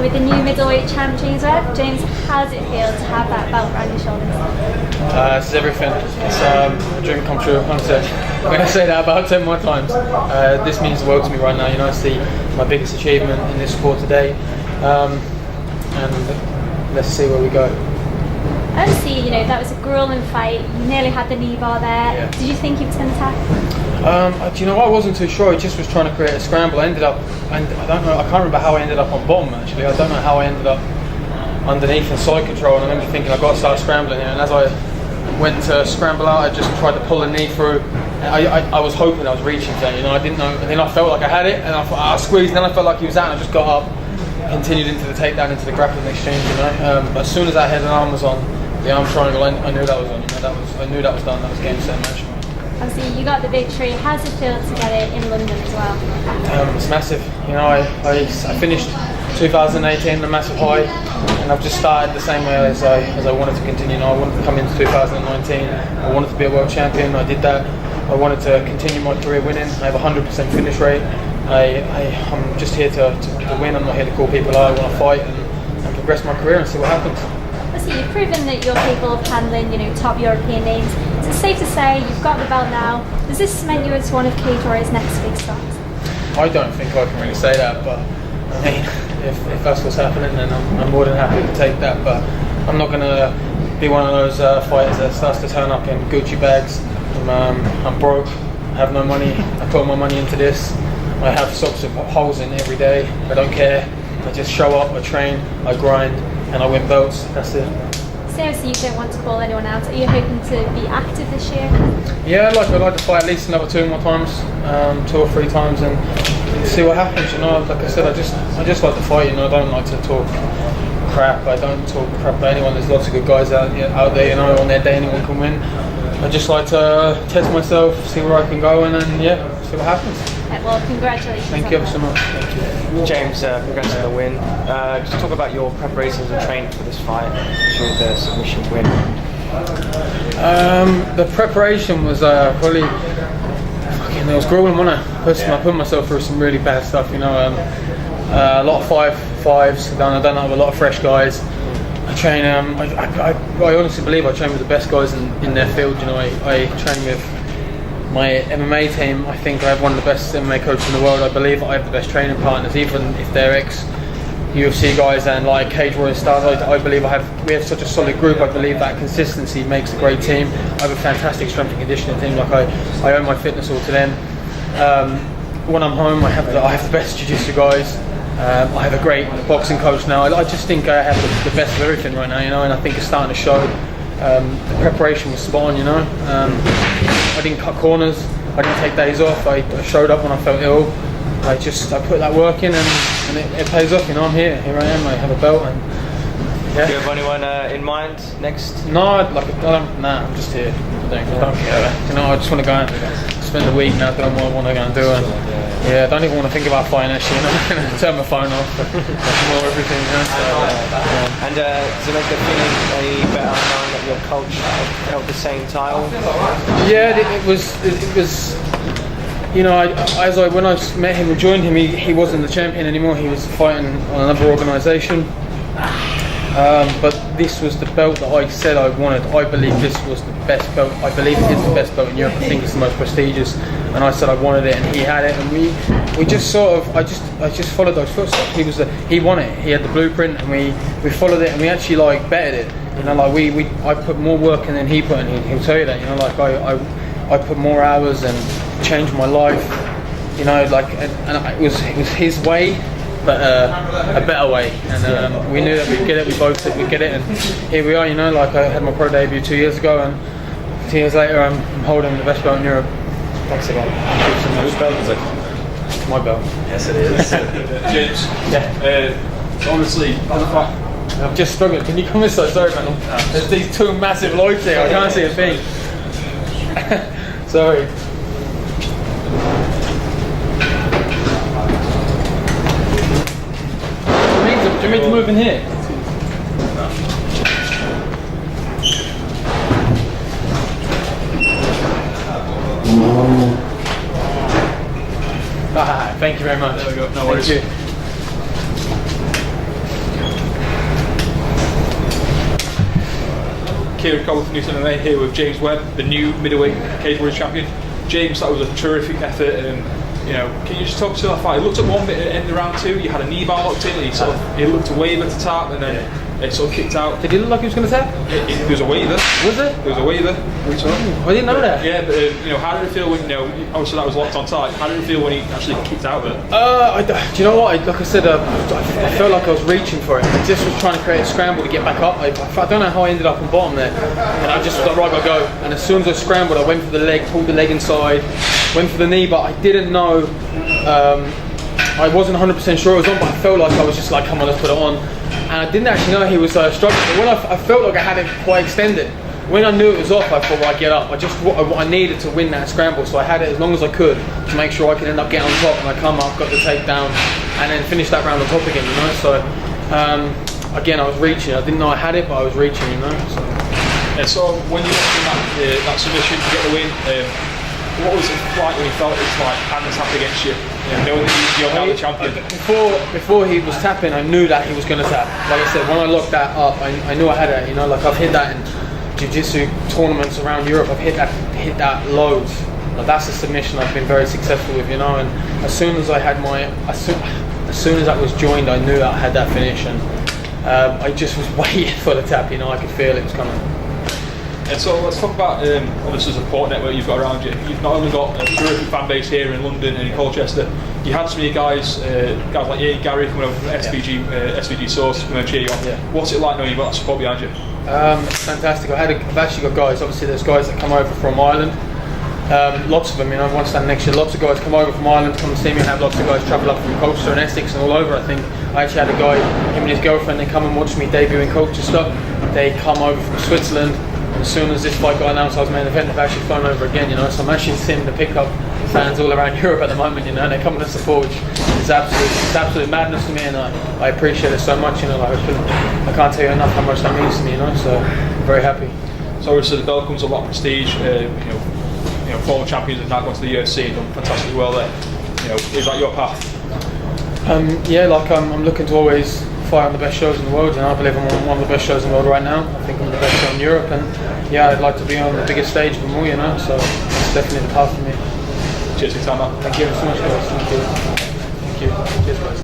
With the new middleweight champ, James, how does it feel to have that belt around your shoulders? It's everything. It's a dream come true, honestly. I'm going to say that about 10 more times. This means the world to me right now. You know, it's my biggest achievement in this sport today. And let's see where we go. Obviously, you know, that was a grueling fight. You nearly had the knee bar there. Yeah. Did you think he was going to attack? Do you know what? I wasn't too sure. He just was trying to create a scramble. I ended up, and I don't know, I can't remember how I ended up on bottom actually. I don't know how I ended up underneath in side control, and I remember thinking I've got to start scrambling here. And as I went to scramble out, I just tried to pull the knee through. I was hoping I was reaching for it, you know, I didn't know, and then I felt like I had it, and I squeezed, and then I felt like he was out, and I just got up, continued into the takedown, into the grappling exchange, you know. But as soon as that head and arm was on, the arm triangle, I knew that was on, you know, I knew that was done, that was game, set, match. Obviously, you got the victory. How does it feel to get it in London as well? It's massive, you know, I finished 2018 a massive high, and I've just started the same way as I wanted to continue. You know, I wanted to come into 2019, I wanted to be a world champion, I did that. I wanted to continue my career winning. I have a 100% finish rate. I'm just here to win. I'm not here to call people out. I want to fight and progress my career and see what happens. Obviously, you've proven that you're capable of handling, you know, top European names. Is it safe to say you've got the belt now? Does this cement you as one of Cage Warrior's next big stars? I don't think I can really say that, but I mean, if that's what's happening, then I'm more than happy to take that. But I'm not going to be one of those fighters that starts to turn up in Gucci bags. I'm broke, I have no money, I put all my money into this. I have socks with holes in every day. I don't care. I just show up, I train, I grind, and I win belts. That's it. Seriously, you don't want to call anyone out. Are you hoping to be active this year? Yeah, I'd like to fight at least another 2 more times, 2 or 3 times, and see what happens. You know, like I said, I just like to fight. You know, I don't like to talk crap. I don't talk crap about anyone. There's lots of good guys out there. You know, on their day anyone can win. I just like to test myself, see where I can go, and then see what happens. Well, congratulations. Thank you ever so much. Thank you. James, congrats on the win. Just talk about your preparations and training for this fight, especially with the submission win. The preparation was probably it was grueling, wasn't it? I put myself through some really bad stuff. You know, a lot of 5-5s. I've done that with a lot of fresh guys. I train. I honestly believe I train with the best guys in their field. You know, I train with my MMA team. I think I have one of the best MMA coaches in the world. I believe I have the best training partners, even if they're ex-UFC guys and like Cage Warrior stars. I believe we have such a solid group. I believe that consistency makes a great team. I have a fantastic strength and conditioning team. Like I owe my fitness all to them. When I'm home, I have the best jiu-jitsu guys. I have a great boxing coach now. I just think I have the best of everything right now, you know, and I think it's starting to show. The preparation was spot on, you know. I didn't cut corners, I didn't take days off. I showed up when I felt ill. I put that work in, and it pays off, you know. I'm here I am, I have a belt, and yeah. Do you have anyone in mind next? No, I'm just here. I don't care. You know, I just want to go and spend the week now doing what I want to go and do, and I don't even want to think about fighting actually. You know, I'm gonna turn my phone off, ignore everything. You know, And does it make the feeling any better knowing that your coach held the same title? Yeah, it was. You know, when I met him and joined him, he wasn't the champion anymore. He was fighting on another organisation. But this was the belt that I said I wanted. I believe this was the best belt. I believe it is the best belt in Europe. I think it's the most prestigious. And I said I wanted it, and he had it. And we just sort of, I just followed those footsteps. He won it. He had the blueprint, and we followed it, and we actually like betted it. You know, like I put more work in than he put in. He'll tell you that. You know, like I put more hours and changed my life. You know, like and it was his way. But a better way, and we knew that we'd get it. We both said we'd get it, and here we are. You know, like I had my pro debut 2 years ago, and 2 years later, I'm holding the best belt in Europe. Thanks again. Whose belt is it? It's my belt. Yes, it is. James. Yeah. Honestly, I'm just struggling. Can you come this side? Sorry, man. There's these 2 massive lights here. I can't see a thing. Sorry. Do you mean to move in here? Thank you very much. There we go. No worries. Thank you. Kieran Cole from New Zealand MMA here with James Webb, the new middleweight cage warriors champion. James, that was a terrific effort. You know, can you just talk to that fight? It looked at one bit at the end of round 2. You had a knee bar locked in. He looked to waver to tap, and then it sort of kicked out. Did he look like he was going to tap? There was a waiver. Was it? There was a waiver. I didn't know that. Yeah, but you know, how did it feel when obviously that was locked on tight? How did it feel when he actually kicked out of it? Do you know what? Like I said, I felt like I was reaching for it. I just was trying to create a scramble to get back up. I don't know how I ended up on bottom there, and I just was like, right, I go. And as soon as I scrambled, I went for the leg, pulled the leg inside, went for the knee, but I didn't know. I wasn't 100% sure it was on, but I felt like I was just like, come on, let's put it on. And I didn't actually know he was struggling. But when I felt like I had it quite extended, when I knew it was off, I thought, well, I'd get up. I needed to win that scramble, so I had it as long as I could to make sure I could end up getting on top. And I come up, got the takedown, and then finish that round on top again, you know. So again, I was reaching. I didn't know I had it, but I was reaching, you know. So. And so when you got that submission to get the win, what was it like when you felt it's like hands up against you? Knowing that you're now the champion. Before he was tapping, I knew that he was going to tap. Like I said, when I locked that up, I knew I had it. You know, like I've hit that in jiu-jitsu tournaments around Europe. I've hit that loads. Like that's a submission I've been very successful with. You know, and as soon as I had as soon as that was joined, I knew that I had that finish, and I just was waiting for the tap. You know, I could feel it was coming. And so let's talk about obviously the support network you've got around you. You've not only got a terrific fan base here in London and in Colchester, you had some of your guys like Gary coming over from SVG Source coming to cheer you on. Yeah. What's it like knowing you've got that support behind you? It's fantastic. I've actually got guys, obviously there's guys that come over from Ireland, lots of them, you know, once that next year, lots of guys come over from Ireland to come and see me, and have lots of guys travel up from Colchester and Essex and all over. I think I actually had a guy, him and his girlfriend, they come and watch me debut in Colchester. They come over from Switzerland. As soon as this fight got announced I was main event, they've actually flown over again, you know, so I'm actually seeing the pickup fans all around Europe at the moment, you know, and they're coming to support, which is absolute madness to me, and I appreciate it so much, you know, I can't tell you enough how much that means to me, you know, so I'm very happy. So obviously the belt comes a lot of prestige, you know, former champions have now gone to the UFC and done fantastically well there. You know, is that your path? Yeah, like I'm looking to always fight on the best shows in the world, and I believe I'm on one of the best shows in the world right now. I think I'm the best show in Europe, and yeah, I'd like to be on the biggest stage of them all, you know, so it's definitely the path for me. Cheers for your time, man. Thank you so much, guys. Thank you. Cheers, guys.